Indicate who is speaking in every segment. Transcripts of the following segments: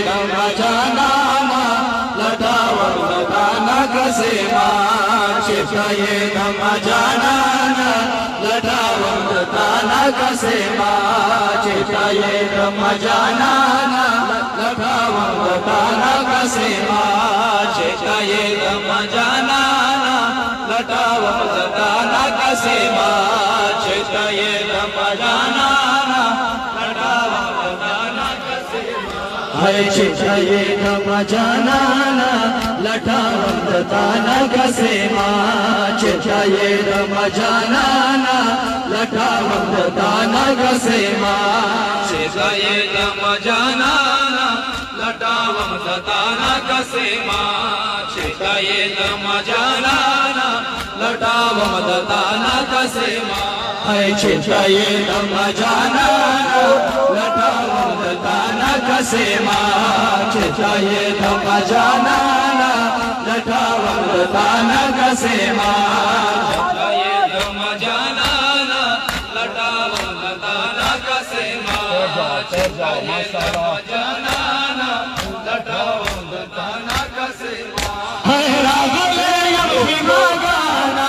Speaker 1: धमजानाना लटावताना कसेमा चिताये धमजानाना लटावताना कसेमा चिताये धमजानाना लटावताना कसेमा चिताये धमजानाना लटावताना कसेमा चिताये धमजानाना लटावताना कसेमा है चिताये धमजानाना लटावताना कसेमा चिताये धमजानाना लटावताना कसेमा चिताये धमजानाना लटावताना कसेमा चिताये धमजानाना लटावताना कसेमा है चिताये धमजानाना लटावताना कसेमा चिताये धमजानाना लटावताना कसेमा चिताये धमजानाना लटावताना कसेमा चिताये धमजानाना लटावताना कसेमा है रागले अभिमागाना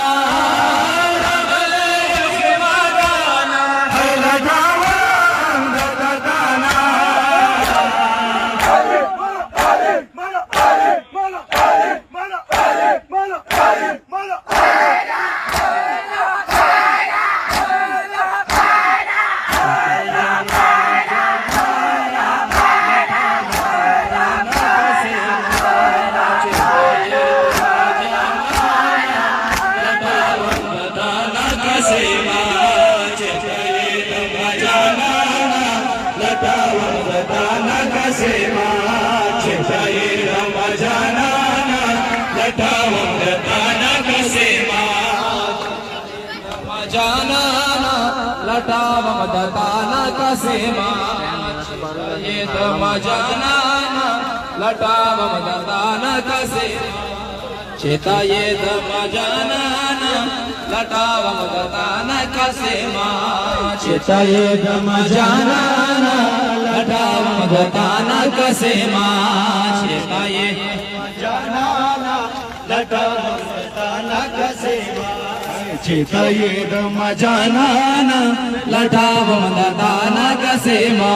Speaker 1: लटावताना कसेमा चिताये धमजानाना लटावताना कसेमा चिताये धमजानाना लटावताना कसेमा चिताये धमजानाना लटावताना कसेमा चिताये धमजानाना लटावताना कसेमा चिताये धमजानाना लटावताना कसेमा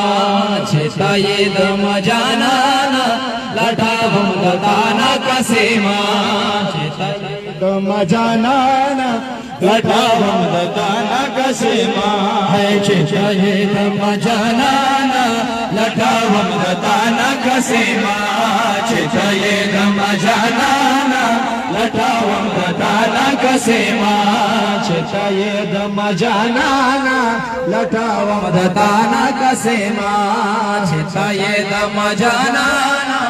Speaker 1: चिताये धमजानाना लटावताना कसेमा चिताये धमजानाना लटावताना कसेमा है चिताये धमजानाना लटावताना कसेमा चिताये धमजानाना लटावताना कसेमा चिताये धमजानाना लटावताना कसेमा चिताये धमजानाना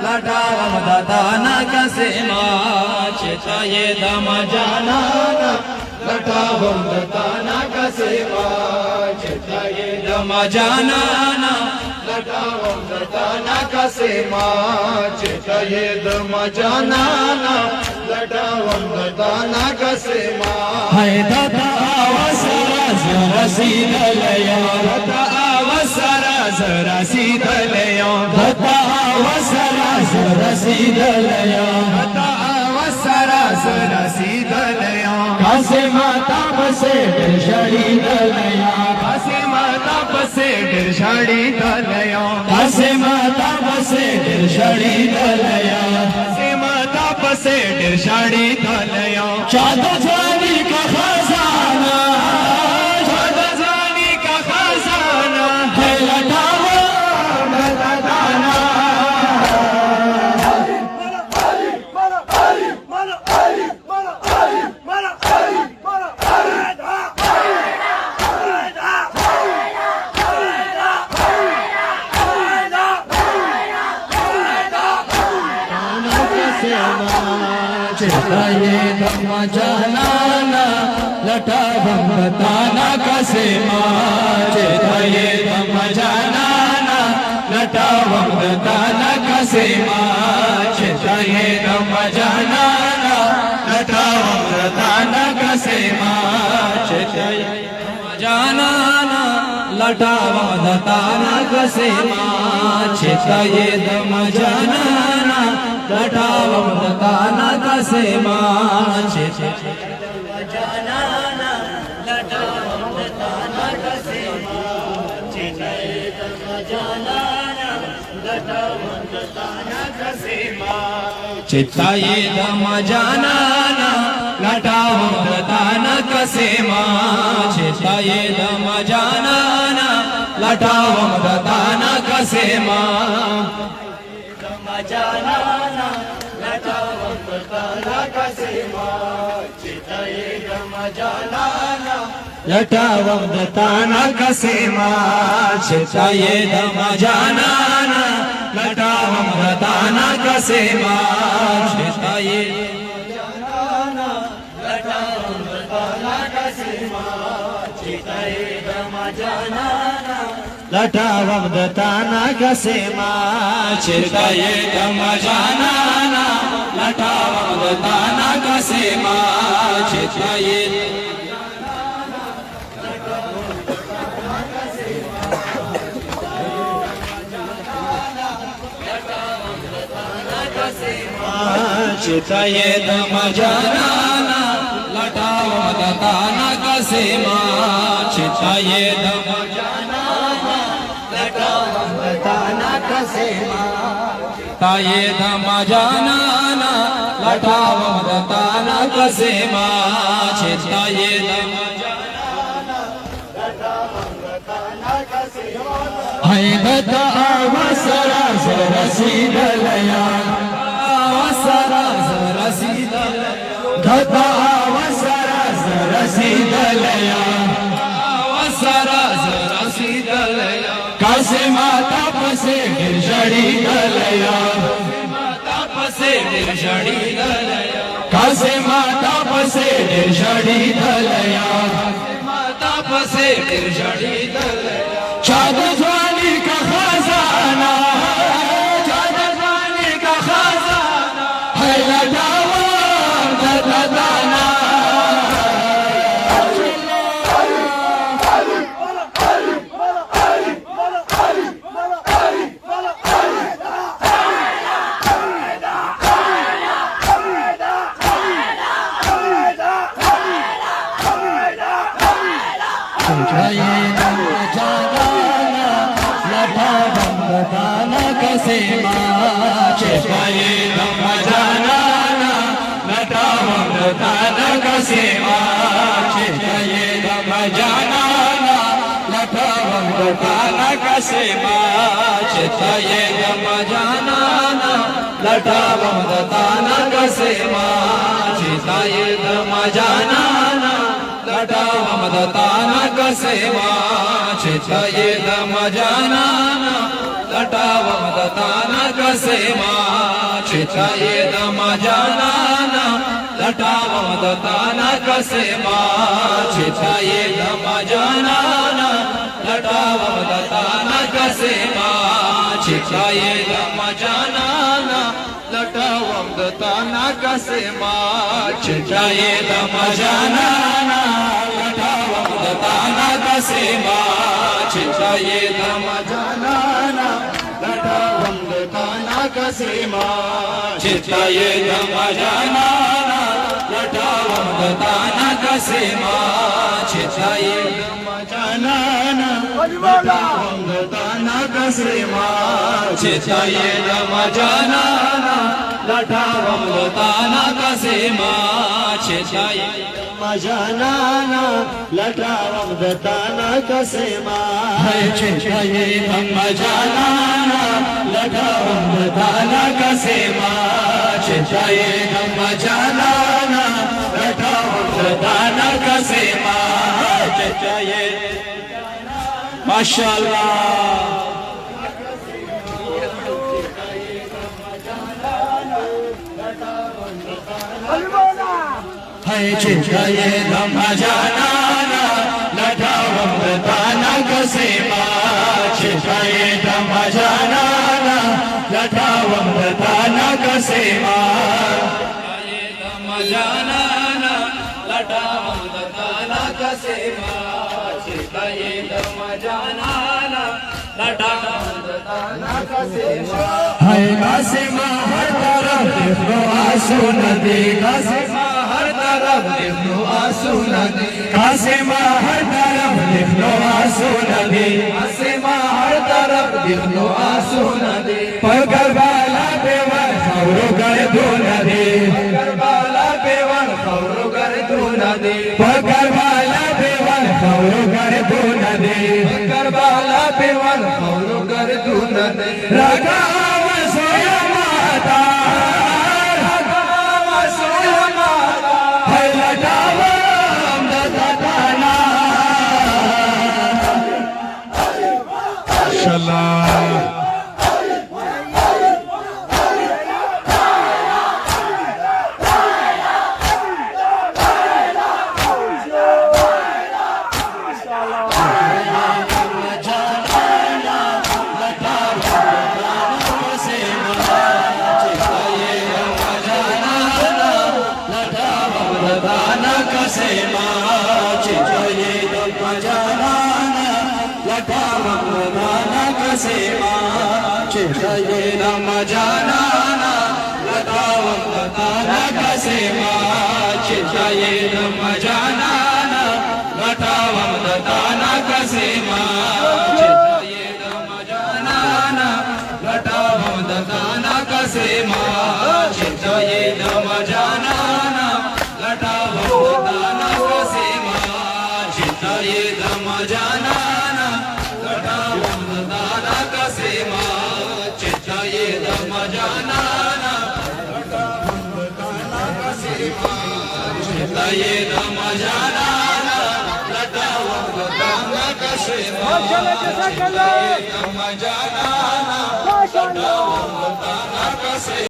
Speaker 1: लटावताना कसेमा चिताये धमजानाना लटावताना कसेमा चिताये धमजानाना लटावताना कसेमा चिताये धमजानाना लटावताना कसेमा है दाता अवसरा जरा सीधलया दाता अवसरा जरा सीधलया दाता अवसरा जरा सीधलया दाता अवसरा जरा सीधलया कसेमा तापसे दिलशाड़ी दलया कसेमा तापसे दिलशाड़ी दलया कसेमा तापसे दिलशाड़ी दलया कसेमा तापसे दिलशाड़ी दलया चाँद जानी का खजाना चाँद जानी का खजाना है लटावताना चिताये धमजानाना लटावताना कसेमा चिताये धमजानाना लटावताना कसेमा चिताये धमजानाना लटावताना कसेमा चिताये धमजानाना लटावदताना कसेमा चितयेद मजानाना लटावदताना कसेमा मजानाना लटावदताना कसेमा चितयेद मजानाना लटावदताना कसेमा चितयेद मजानाना लटावदताना कसेमा चितयेद मजानाना लटावदताना कसेमा मजानाना लटावदताना कसेमा चितयेद मजानाना लटावदताना कसेमा चितयेद मजानाना लटावदताना कसेमा चितयेद लटावदताना कसेमा चितयेद मजानाना लटावदताना कसेमा चितयेद चितयेद मजानाना लटावदताना कसेमा चितयेद मजानाना लटावदताना कसेमा चितयेद मजानाना लटावदताना कसेमा चितयेद मजानाना लटावदताना कसेमा हैबत अवसरा रसीदलया धता वसरा रसीदलया कसेमा तपसे गिरजड़ी दलया कसेमा तपसे गिरजड़ी दलया चाँद जवानी का खजाना चाँद जवानी का खजाना है लटावदताना चितयेद मजानाना लटावदताना कसेमा चितयेद मजानाना लटावदताना कसेमा चितयेद मजानाना लटावदताना कसेमा चितयेद मजानाना लटावदताना कसेमा चितयेद मजानाना लटावदताना कसेमा चितयेद मजानाना लटावदताना कसेमा चितयेद मजानाना लटावदताना कसेमा चितयेद मजानाना लटावदताना कसेमा चितयेद मजानाना लटावदताना कसेमा चितयेद मजानाना लटावदताना कसेमा चितयेद मजानाना लटावदताना कसेमा चितयेद मजानाना लटावदताना कसेमा चितयेद मजानाना लटावदताना कसेमा चितयेद मजानाना लटावदताना कसेमा चितयेद मजानाना लटावदताना कसेमा चितयेद मजानाना लटावदताना कसेमा चितयेद मजानाना लटावदताना कसेमा चितयेद माशाअल्लाह चितयेद मजानाना लटावदताना कसेमा चितयेद मजानाना लटावदताना कसेमा चितयेद मजानाना लटावदताना कसेमा चितयेद मजानाना लटा है कासिमा हर तरफ देख लो आंसू नदी कासिमा हर तरफ देख लो आंसू नदी कासिमा हर तरफ देख लो आंसू नदी कासिमा हर तरफ देख लो आंसू नदी करबाला बेवन खबरो कर दो नदी करबाला बेवन खबरो कर दो नदी करबाला बेवन खबरो कर दो नदी करबाला बेवन खबरो कर दो नदी रकाव सोया माता रकाव सोया माता है लटावा दताना माशाअल्लाह